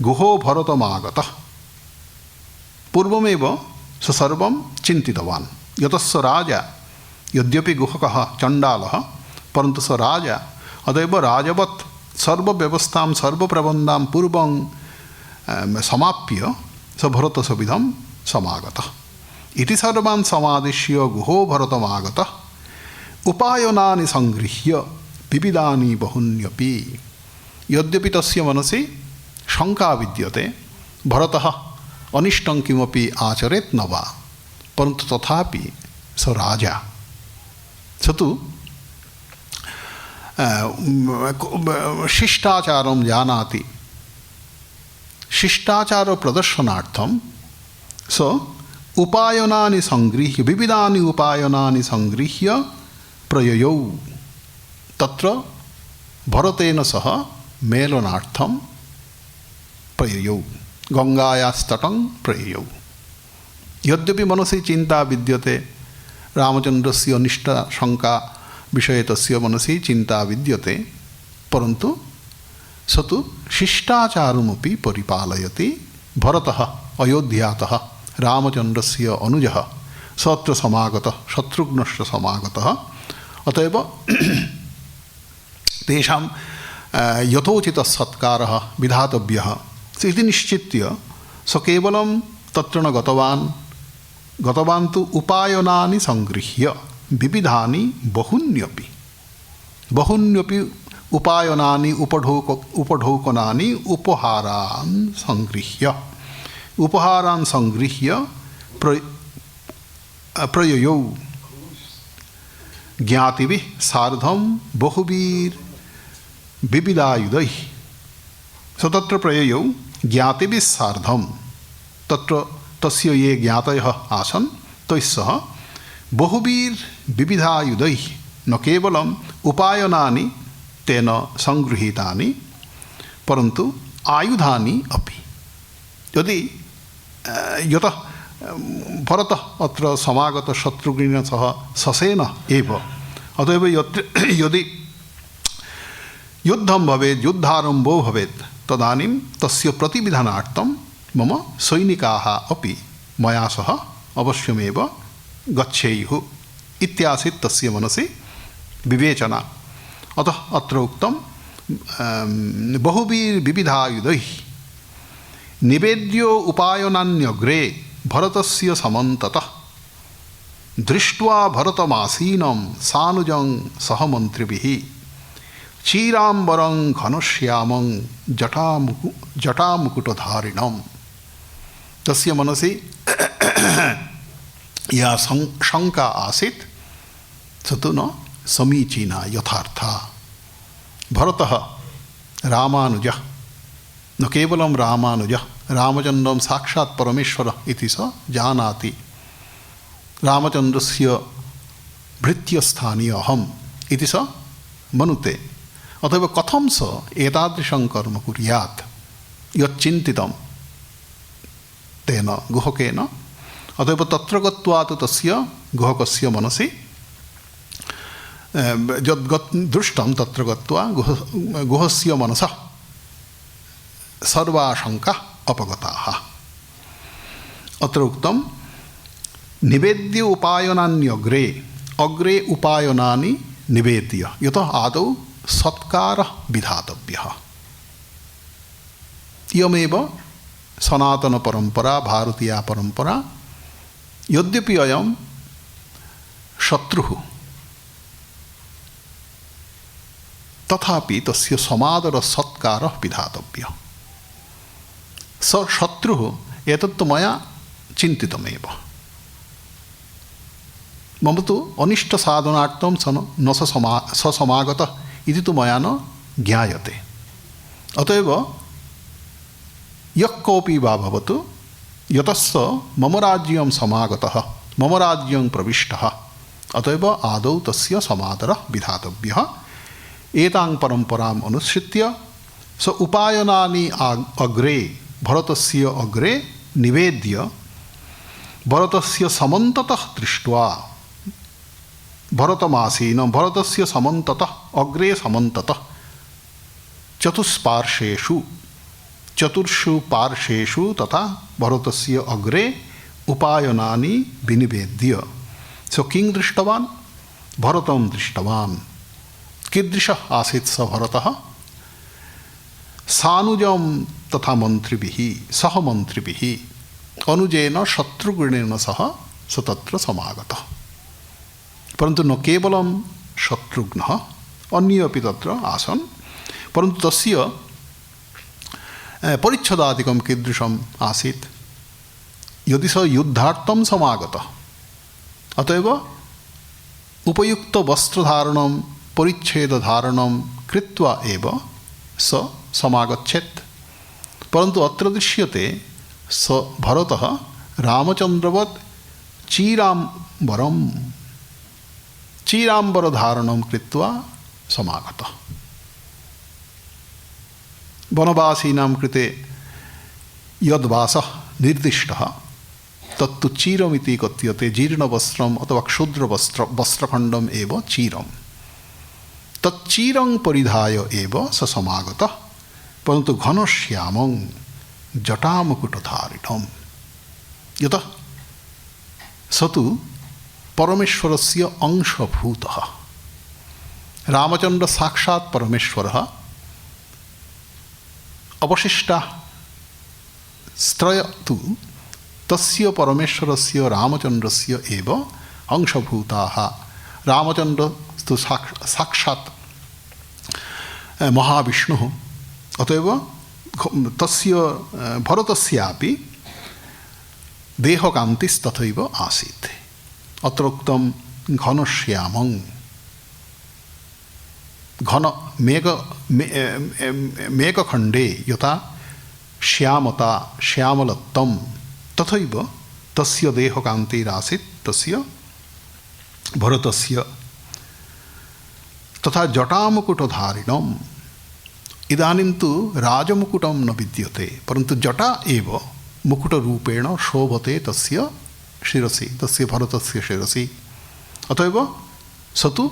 गुहो भरतमागतः। पूर्वमेव स सर्वं चिन्तितवान्। यतः स राजा, यद्यपि गुहकः चण्डालः परन्तु स राजा, अतएव राजवत् सर्वव्यवस्थां सर्वप्रबन्धां पूर्वं समाप्य स भरतसविधं समागतः। इति सर्वान् समादिश्य गुहो भरतमागतः उपायनानि संगृह्य विविधानि बहुन्यपि। यद्यपि तस्य मनसि शंका विद्यते, भरतः अनिष्टं किमपि आचरेत् न वा, परन्तु तथापि स राजा, स तु शिष्टाचारं जानाति। शिष्टाचार प्रदर्शनार्थं स उपायनानि संगृह्य, विविधानि उपायनानि संगृह्य प्रययौ। तत्र भरतेन सह मेलनार्थं प्रययौ, गंगायास्तटं प्रययौ। यद्यपि मनसि चिंता विद्यते, रामचन्द्रस्य अनिष्ट शंका विषये तस्य मनसि चिंता विद्यते, परन्तु स तु शिष्टाचारमपि परिपालयति। भरतः अयोध्यातः रामचन्द्रस्य अनुजः, स अत्र समागतः, शत्रुघ्नश्च समागतः, अतएव तेषां यथोचितः सत्कारः विधातव्यः इति निश्चित्य स केवलं तत्र न गतवान् तु उपायनानि संगृह्य विविधानि बहुन्यपि उपायनानि उपढौकनानि उपहारान् संगृह्य प्रययौ ज्ञातिभिः सार्धं बहुभिर्विविधायुधैः। स तत्र प्रययौ ज्ञातिभिः सार्धं, तत्र तस्य ये ज्ञातयः आसन् तैः सह बहुभिर्विविधायुधैः, न केवलम् उपायनानि तेन संगृहीतानि परन्तु आयुधानि अपि। यदि यतः भरतः अत्र समागत शत्रुघ्नेन सह ससेन एव, अतएव यदि युद्धं भवेत्, युद्धारम्भो भवेत्, तदानीं तस्य प्रतिविधानार्थं मम सैनिकाः अपि मया सह अवश्यमेव गच्छेयुः इत्यासीत् तस्य मनसि विवेचना। अतः अत्र उक्तं बहुविविधायुधैः निवेद्यो उपायनान्यग्रे भरतस्य समन्ततः दृष्ट्वा भरतमासीनं सानुजं सह मन्त्रिभिः चीराम्बरं घनश्यामं जटामुकुटधारिणम्। तस्य मनसि या शंका आसीत् स तु न समीचीना, यथार्था। भरतः रामानुजः, न केवलं रामानुजः, रामचन्द्रं साक्षात् परमेश्वरः इति स जानाति। रामचन्द्रस्य भृत्यस्थानी अहम् इति स मनुते। अतएव कथं स एतादृशं कर्म कुर्यात् यच्चिन्तितं तेन गुहकेन। अतएव तत्र गत्वा तु तस्य गुहकस्य मनसि दृष्टं, तत्र गत्वा गुहस्य मनसः सर्वाशङ्काः अपगताः। अत्र उक्तं निवेद्य उपायनान्यग्रे, अग्रे उपायनानि निवेद्य, यतः आदौ सत्कारः विधातव्यः। इयमेव सनातनपरम्परा, भारतीया परम्परा। यद्यपि अयं शत्रुः, तथापि तस्य समादर सत्कारः विधातव्यः। स शत्रुः एतत् मया चिन्तितमेव, मम तु अनिष्टसाधनार्थं न स समागतः इति तु मया न ज्ञायते। अतएव यः कोऽपि वा भवतु, यतः स मम राज्यं समागतः, मम राज्यं प्रविष्टः, अतएव आदौ तस्य समादरः विधातव्यः। एतां परम्पराम् अनुसृत्य स उपायनानि अग्रे, भरतस्य अग्रे निवेद्य भरतस्य समन्ततः दृष्ट्वा, भरतमासीनं, भरतस्य समन्ततः, अग्रे समन्ततः, चतुष्पार्श्वेषु, चतुर्षु पार्श्वेषु तथा भरतस्य अग्रे उपायनानि विनिवेद्य स किं दृष्टवान्? भरतं दृष्टवान्। कीदृशः आसीत् स भरतः? सानुजं तथा मन्त्रिभिः, सह मन्त्रिभिः, अनुजेन शत्रुघ्नेन सह स तत्र समागतः। परन्तु न केवलं शत्रुघ्नः, अन्ये अपि तत्र आसन्। परन्तु तस्य परिच्छदादिकं कीदृशम् आसीत्? यदि स युद्धार्थं समागतः, अतएव उपयुक्तवस्त्रधारणं, परिच्छेदधारणं कृत्वा एव स समागच्छेत्। परन्तु अत्र दृश्यते स भरतः रामचन्द्रवत् चीराम्बरधारणं कृत्वा समागतः। वनवासीनां कृते यद्वासः निर्दिष्टः तत्तु चीरमिति कथ्यते। जीर्णवस्त्रम् अथवा क्षुद्रवस्त्रखण्डम् एव चीरम्। तच्चीरं परिधाय एव स समागतः। परन्तु घनश्यामं जटामुकुटधारिणम्, यतः स तु परमेश्वरस्य अंशभूतः। रामचन्द्र साक्षात् परमेश्वरः। अवशिष्टाः स्त्रय तु तस्य परमेश्वरस्य रामचन्द्रस्य एव अंशभूताः। रामचन्द्रस्तु साक्षात् महाविष्णुः। अतएव तस्य भरतस्यापि देहकान्तिस्तथैव आसीत्। अत्र उक्तं घनश्यामं, घन मेघखण्डे यथा श्यामता, श्यामलत्वं, तथैव तस्य देहकान्तिरासीत् तस्य भरतस्य। तथा जटामुकुटधारिणम्। इदानीं तु राजमुकुटं न विद्यते, परन्तु जटा एव मुकुटरूपेण शोभते तस्य शिरसि, तस्य भरतस्य शिरसि। अतएव स तु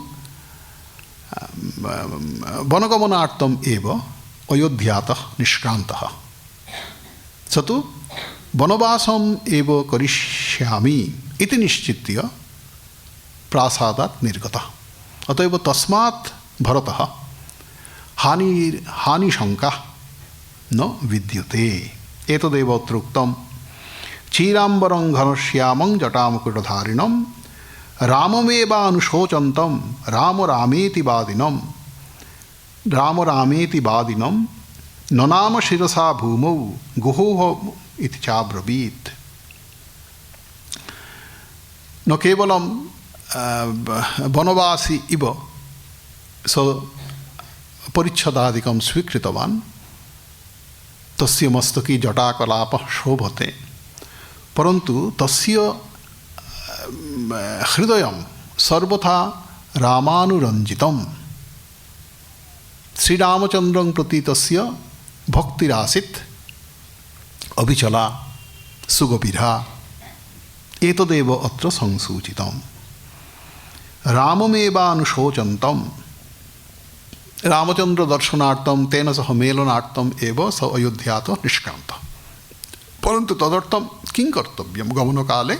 वनगमनार्थम् एव अयोध्यातः निष्क्रान्तः। स तु वनवासम् एव करिष्यामि इति निश्चित्य प्रासादात् निर्गतः। अतएव तस्मात् भरतः हानिशङ्का न विद्यते। एतदेव अत्र उक्तं। चीराम्बरं घनश्यामं जटामुकुटधारिणं राममेवानुशोचन्तं राम रामेति वादिनं ननाम शिरसा भूमौ गुहोः इति चाब्रवीत्। न केवलं वनवासी इव स परिच्छदादिकं स्वीकृतवान्, तस्य मस्तके जटाकलापः शोभते, परन्तु तस्य हृदयं सर्वथा रामानुरञ्जितं। श्रीरामचन्द्रं प्रति तस्य भक्तिरासीत् अविचला सुगभीरा। एतदेव अत्र संसूचितं। राममेवानुशोचन्तं, रामचन्द्र दर्शनार्थं तेन सह मेलनार्थम् एव स अयोध्यातः निष्क्रान्तः। परन्तु तदर्थं किं कर्तव्यं गमनकाले?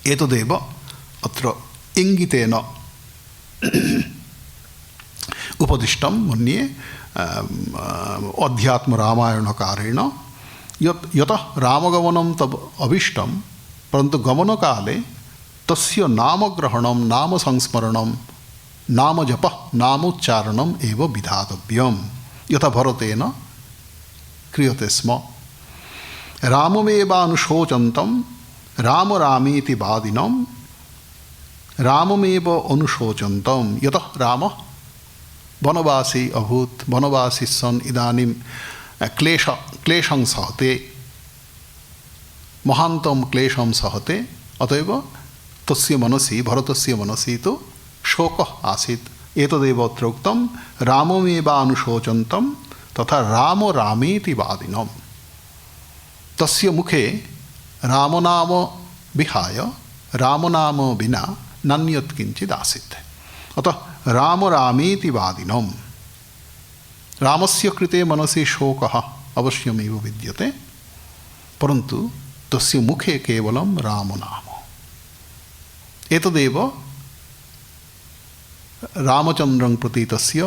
एतदेव अत्र इङ्गितेन उपदिष्टं मन्ये अध्यात्मरामायणकारेण। यतः रामगमनं तब अभीष्टं, परन्तु गमनकाले तस्य नामग्रहणं, नामसंस्मरणं, नामजपः, नामोच्चारणम् एव विधातव्यं, यथा भरतेन क्रियते स्म। राममेवानुशोचन्तं राम रामेति वादिनं राममेव अनुशोचन्तं। यतः रामः वनवासी अभूत्, वनवासी सन् इदानीं क्लेशं सहते, महान्तं क्लेशं सहते। अतएव तस्य मनसि, भरतस्य मनसि तु शोकः आसीत्। एतदेव अत्र उक्तं। राममेवानुशोचन्तं तथा राम रामेति वादिनं। तस्य मुखे रामनाम विहाय, रामनाम विना नान्यत् किञ्चित् आसीत्। अतः राम रामेति वादिनं। रामस्य कृते मनसि शोकः अवश्यमेव विद्यते, परन्तु तस्य मुखे केवलं रामनाम। एतदेव रामचन्द्रं प्रति तस्य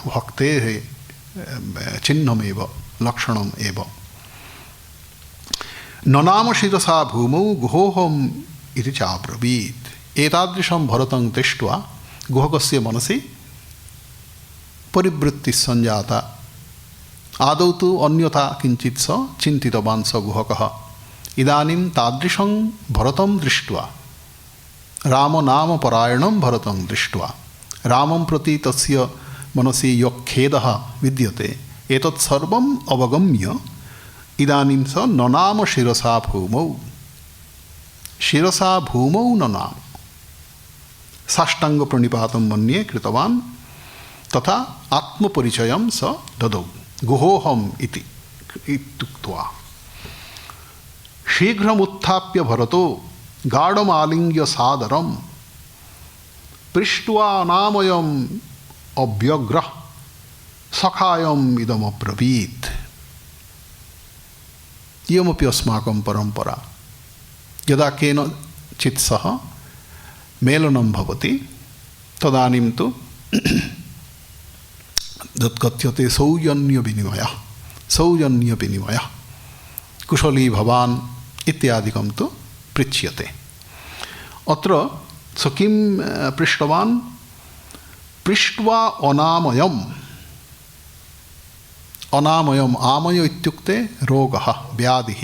भक्तेः चिह्नमेव, लक्षणम् एव। ननाम शिरसा भूमौ गुहोहम् इति चाब्रवीत्। एतादृशं भरतं दृष्ट्वा गुहकस्य मनसि परिवृत्तिः सञ्जाता। आदौ तु अन्यथा किञ्चित् स चिन्तितवान् स गुहकः। इदानीं तादृशं भरतं दृष्ट्वा, रामनामपरायणं भरतं दृष्ट्वा, रामं प्रति तस्य मनसि यः खेदः विद्यते, एतत् सर्वम् अवगम्य इदानीं स ननाम शिरसा भूमौ, शिरसा भूमौ ननाम, साष्टाङ्गप्रणिपातं मन्ये कृतवान्। तथा आत्मपरिचयं स ददौ, गुहोहम् इति इत्युक्त्वा। शीघ्रमुत्थाप्य भरतो गाढमालिङ्ग्य सादरं पृष्ट्वा नामयम् अव्यग्रः सखायम् इदमब्रवीत्। इयमपि अस्माकं परम्परा। यदा केनचित् सह मेलनं भवति तदानीं तु तत्कथ्यते सौजन्यविनिमयः, कुशली भवान् इत्यादिकं तु पृच्छ्यते। अत्र स किं पृष्टवान्? पृष्ट्वा अनामयम्। अनामयम्, आमय इत्युक्ते रोगः, व्याधिः।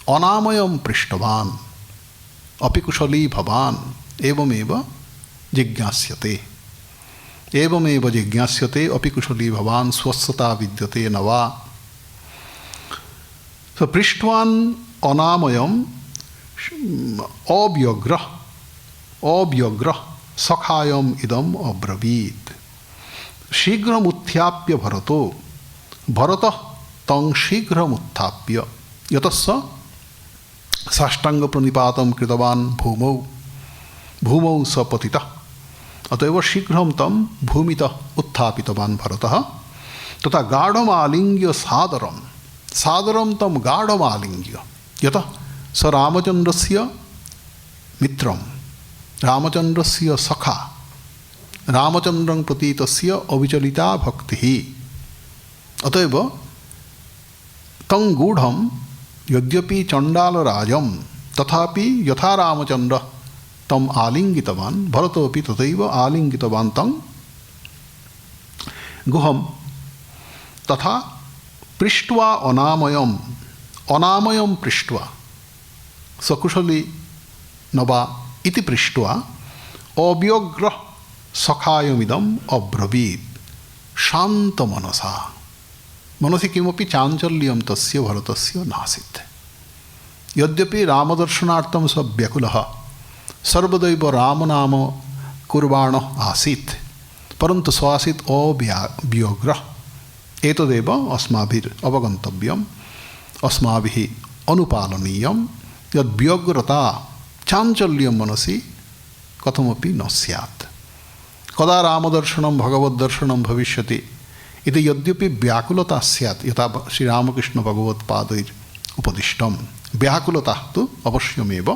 अनामयं पृष्टवान्, अपि कुशली भवान्? एवमेव जिज्ञास्यते, अपि कुशली भवान्? स्वस्थता विद्यते न वा? स पृष्टवान् अनामयम् अव्यग्रः सखायम् इदम् अब्रवीत्। शीघ्रमुत्थाप्य भरतो भरतः तं शीघ्रमुत्थाप्य यतस्य साष्टांग प्रणिपातं कृतवान् भूमौ स पतितः अतएव शीघ्रं तं भूमितः उत्थापितवान् भरतः तथा गाढमालिंग्य सादरं तं गाढमालिंग्य यतः स रामचंद्रस्य मित्रं रामचंद्रस्य सखा रामचंद्रं प्रति तस्य अविचलिता भक्तिः अतएव तं गूढ़ं यद्यपि चंडालराजं तथापि यथा रामचंद्र तम आलिंगितवान् भरतोऽपि तथैव आलिंगितवान् तं गुहं तथा पृष्ट्वा अनामयं पृष्ट्वा सकुशली न वा इति पृष्ट्वा अव्यग्र सखायमिदम् अब्रवीत् शान्तमनसा मनसि किमपि चाञ्चल्यं तस्य भरतस्य नासीत् यद्यपि रामदर्शनार्थं स व्याकुलः सर्वदैव रामनाम कुर्वाणः आसीत् परन्तु स आसीत् अव्यग्रः एतदेव अस्माभिः अवगन्तव्यम् अस्माभिः अनुपालनीयं यद्व्यग्रता चाञ्चल्यं मनसि कथमपि न स्यात् कदा रामदर्शनं भगवद्दर्शनं भविष्यति इति यद्यपि व्याकुलता स्यात् यथा श्रीरामकृष्णभगवत्पादैः उपदिष्टं व्याकुलता तु अवश्यमेव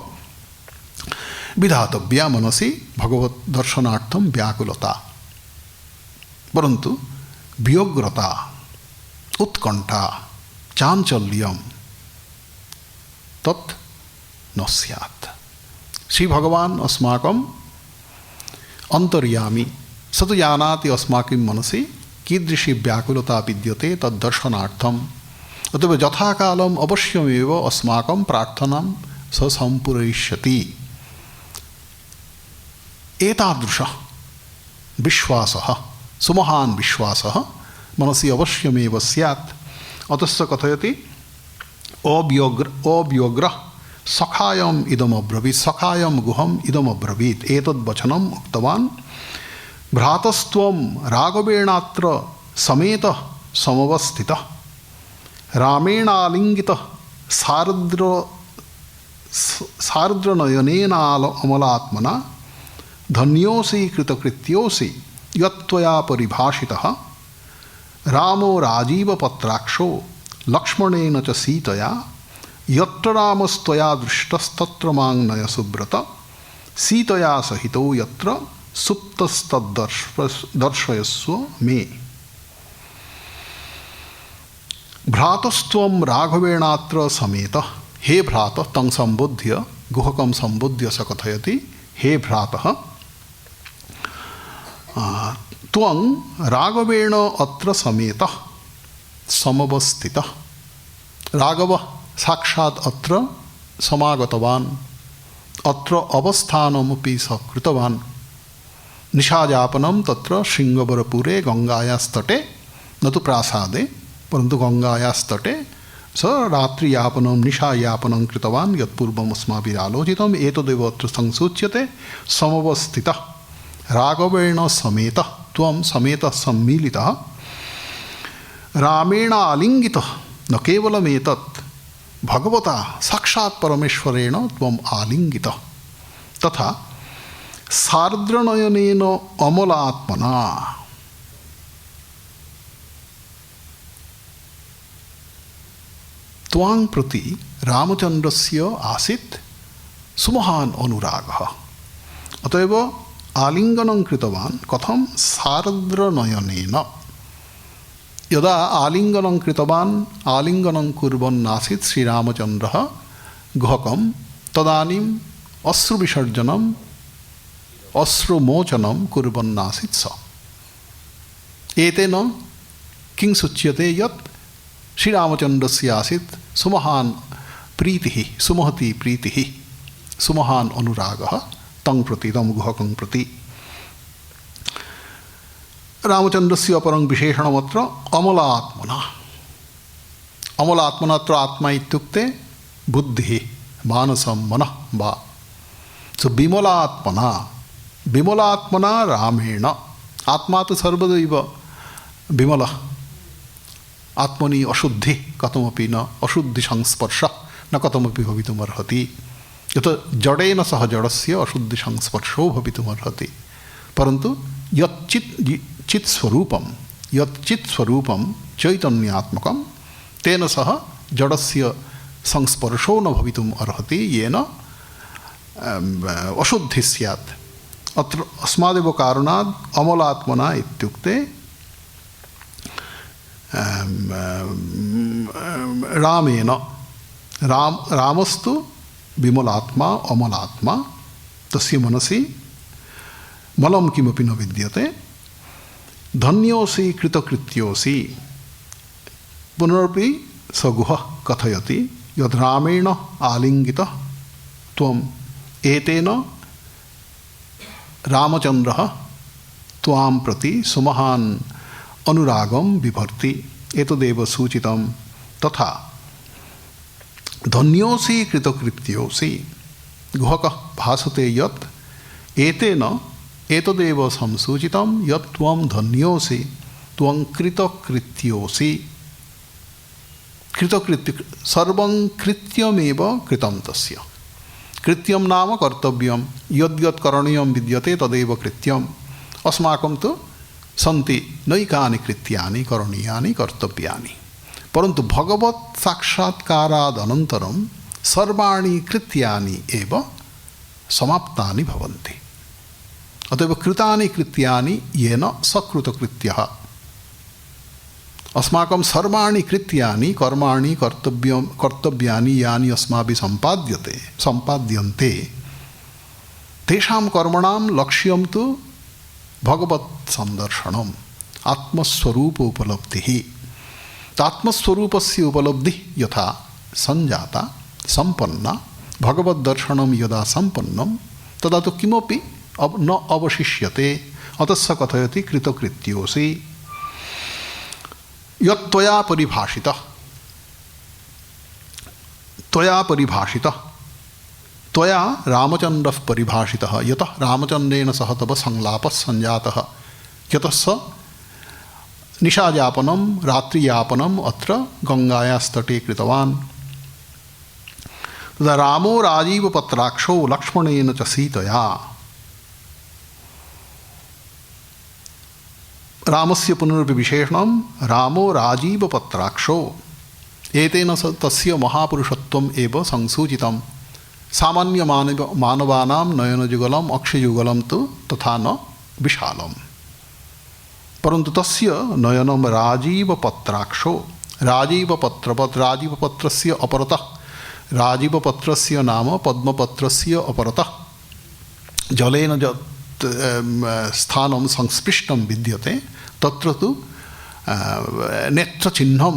विधातव्या मनसि भगवद्दर्शनार्थं व्याकुलता परन्तु व्यग्रता उत्कण्ठा चाञ्चल्यं तत् न स्यात् श्री भगवान् अस्माकम् अंतर्यामी स तु जानाति अस्माकं मनसि कीदृशी व्याकुलता विद्यते तद्दर्शनार्थम् अतएव यथाकालम् अवश्यमेव अस्माकं प्रार्थनां स सम्पूरयिष्यति एतादृशः विश्वासः सुमहान् विश्वासः मनसि अवश्यमेव स्यात् अतः कथयति अव्यग्रः सखायम् इदमब्रवीत् सखायं गुहम् इदमब्रवीत् एतद्वचनम् उक्तवान् भ्रातस्त्वं राघवेणात्र समेतः समवस्थितः रामेणालिङ्गितः सार्द्रनयनेन अमलात्मना धन्योऽसि कृतकृत्योऽसि यत्त्वया परिभाषितः रामो राजीवपत्राक्षो लक्ष्मणेन च सीतया यत्र रामस्त्वया दृष्टस्तत्र मां नय सुब्रत सीतया सहितो यत्र सुप्तस्तद्दर्शयस्व मे भ्रातस्त्वं राघवेणात्र समेतः हे भ्रातः तं सम्बुध्य गुहकं सम्बुध्य स कथयति हे भ्रातः त्वं राघवेण अत्र समेतः समवस्थितः राघवः साक्षात् अत्र समागतवान् अत्र अवस्थानमपि स कृतवान् निशायापनं तत्र शृङ्गवरपुरे गङ्गायास्तटे न तु प्रासादे परन्तु गङ्गायास्तटे स रात्रियापनं निशायापनं कृतवान् यत्पूर्वम् अस्माभिः आलोचितम् एतदेव अत्र संसूच्यते समवस्थितः राघवेण समेतः त्वं समेतः सम्मिलितः रामेण आलिङ्गितः न केवलमेतत् भगवता साक्षात् परमेश्वरेण त्वम् आलिङ्गितः तथा सार्द्रनयनेन अमलात्मना त्वां प्रति रामचन्द्रस्य आसीत् सुमहान् अनुरागः अतएव आलिङ्गनं कृतवान् कथं सार्द्रनयनेन यदा आलिङ्गनं कृतवान् आलिङ्गनं कुर्वन् आसीत् श्रीरामचन्द्रः गुहकं तदानीम् अश्रुविसर्जनम् अश्रुमोचनं कुर्वन् आसीत् स एतेन किं सूच्यते यत् श्रीरामचन्द्रस्य आसीत् सुमहान् प्रीतिः सुमहती प्रीतिः सुमहान् अनुरागः तं प्रति तं गुहकं प्रति रामचन्द्रस्य अपरं विशेषणमत्र अमलात्मना अमलात्मनात्र आत्मा इत्युक्ते बुद्धिः मानसं मनः वा सो विमलात्मना विमलात्मना रामेण आत्मा तु सर्वदैव विमलः आत्मनि अशुद्धि कथमपि न अशुद्धि संस्पर्श न कथमपि भवितुमर्हति। यत् जडेन सह जडस्य अशुद्धि संस्पर्शो भवितुमर्हति। परन्तु चित् स्वरूपं चैतन्यात्मकं तेन सह जडस्य संस्पर्शो न भवितुम् अर्हति येन अशुद्धि स्यात्। अत्र अस्मादेव कारणात् अमलात्मना इत्युक्ते रामेण रामस्तु विमलात्मा अमलात्मा तस्य मनसि मलं किमपि न विद्यते। धन्योऽसि कृतकृत्योऽसि पुनरपि सगुहः कथयति यद् रामेण आलिङ्गितः त्वम् एतेन रामचन्द्रः त्वां प्रति सुमहान् अनुरागं बिभर्ति एतदेव सूचितं। तथा धन्योऽसि कृतकृत्योऽसि गुहकः भासते यत् एतेन एतदेव संसूचितं यत् त्वं धन्योऽसि त्वं कृतकृत्योऽसि। कृतकृत्य सर्वं कृत्यमेव कृतं तस्य। कृत्यं नाम कर्तव्यं यद्यत् करणीयं विद्यते तदेव कृत्यम्। अस्माकं तु सन्ति नैकानि कृत्यानि करणीयानि कर्तव्यानि, परन्तु भगवत् साक्षात्कारादनन्तरं सर्वाणि कृत्यानि एव समाप्तानि भवन्ति। अतएव कृतानि कृत्यानि येन सकृतकृत्यः। अस्माकं सर्वाणि कृत्यानि कर्माणि कर्तव्यानि यानि अस्माभिः सम्पाद्यन्ते तेषां कर्मणां लक्ष्यं तु भगवत् संदर्शनम् आत्मस्वरूप उपलब्धिः। आत्मस्वरूपस्य उपलब्धिः यथा संजाता संपन्ना भगवद्दर्शनं यदा संपन्नं तदा तो किमपि न अवशिष्यते। अतः स कथयति कृतकृत्योऽसि यत्त्वया परिभाषितः त्वया रामचन्द्रः परिभाषितः यतः रामचन्द्रेण सह तव संलापः सञ्जातः यतः स निशायापनं रात्रियापनम् अत्र गङ्गायास्तटे कृतवान्। तदा रामो राजीवपत्राक्षो लक्ष्मणेन च सीतया। रामस्य पुनर्विशेषणं रामो राजीवपत्राक्षो एतेन तस्य महापुरुषत्वम् एव संसूचितं। सामान्य मानवानां नयनयुगलम् अक्षयुगलं तु तथा न विशालम्, परन्तु तस्य नयनं राजीवपत्राक्षो। राजीवपत्रस्य अपरतः राजीवपत्रस्य नाम पद्मपत्रस्य अपरतः जलेन स्थानं संस्पृष्टं विद्यते तत्र तु नेत्रचिह्नं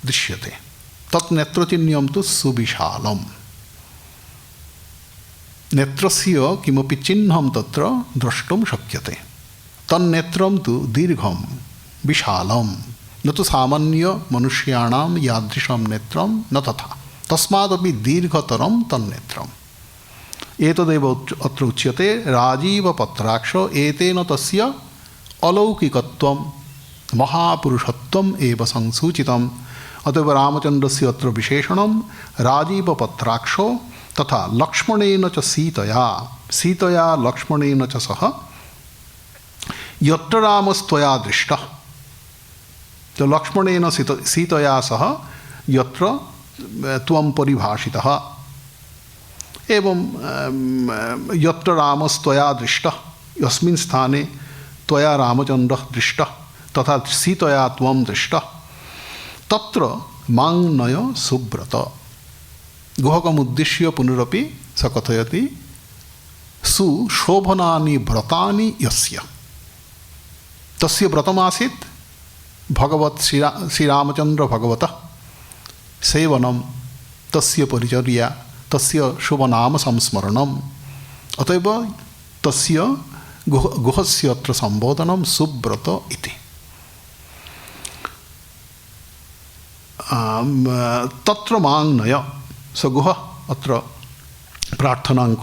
दृश्यते। तत् नेत्रचिह्नं तु सुविशालम्। नेत्रस्य किमपि चिह्नं तत्र द्रष्टुं शक्यते। तन्नेत्रं तु दीर्घं विशालं न तु सामान्य मनुष्याणां यादृशं नेत्रं न तथा। तस्मादपि दीर्घतरं तन्नेत्रम्। एतदेव अत्र उच्यते राजीवपत्राक्ष एतेन तस्य अलौकिकत्वं महापुरुषत्वम् एव संसूचितम्। अतएव रामचन्द्रस्य अत्र विशेषणं राजीवपत्राक्षो तथा लक्ष्मणेन च सीतया लक्ष्मणेन च सह यत्र रामस्त्वया दृष्टः। तो लक्ष्मणेन सीतया सह यत्र त्वं परिभाषितः एवं यत्र रामस्त्वया दृष्टः यस्मिन् स्थाने त्वया रामचन्द्रः दृष्टः तथा सीतया त्वं दृष्टः तत्र मां नय सुव्रत। गुहकमुद्दिश्य पुनरपि स कथयति सुशोभनानि व्रतानि यस्य। तस्य व्रतमासीत् भगवत् श्रीरामचन्द्र भगवतः सेवनं तस्य परिचर्या तस्य शुभनाम संस्मरणम्। अतएव तस्य गुहस्य अत्र संबोधनं सुव्रत इति। तत्र मां नय स गुहः अत्र प्रार्थनां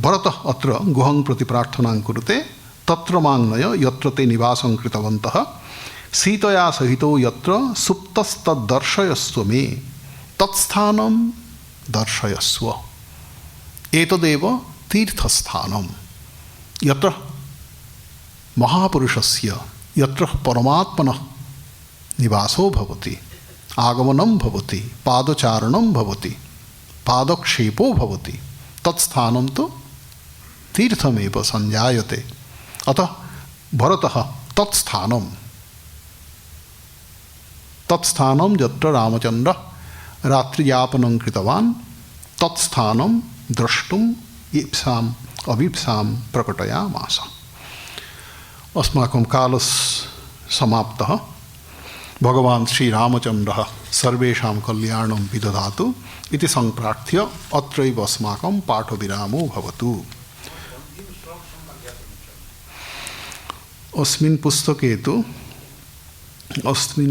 भरतः अत्र गुहं प्रति प्रार्थनां कुरुते। तत्र मां नय यत्र ते निवासं कृतवन्तः सीतया सहितो यत्र सुप्तस्तद्दर्शयस्व मे तत्स्थानं दर्शयस्व। एतदेव तीर्थस्थानम यत्र महापुरुषस्य यत्र परमात्मनः निवासो भवति, आगमनं भवति, पादचारणं भवति, पादक्षेपो भवति, तत्स्थानं तो तीर्थमेव संजायते। अतः भरतः तत्स्थानं यत्र रामचन्द्रः रात्रियापनं कृतवान् तत्स्थानं द्रष्टुम् ईप्साम् अभीप्सां प्रकटयामास। अस्माकं कालः समाप्तः। भगवान् श्रीरामचन्द्रः सर्वेषां कल्याणं विदधातु इति सम्प्रार्थ्य अत्रैव अस्माकं पाठविरामो भवतु। अस्मिन्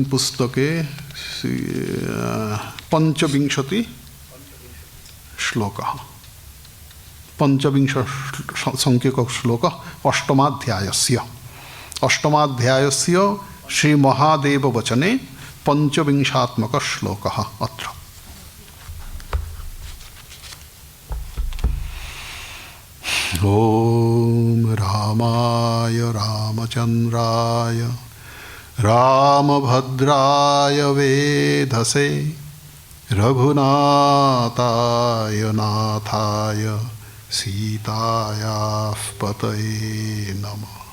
पुस्तके पंचविंशति श्लोकः, पंचविंश संख्यक श्लोक अष्टमाध्यायस्य श्री महादेव वचने पंचविंशात्मक श्लोकः अत्र। ओम रामाय रामचंद्राय रामभद्राय वेधसे रघुनाथाय नाथाय सीतायाः पतये नमः।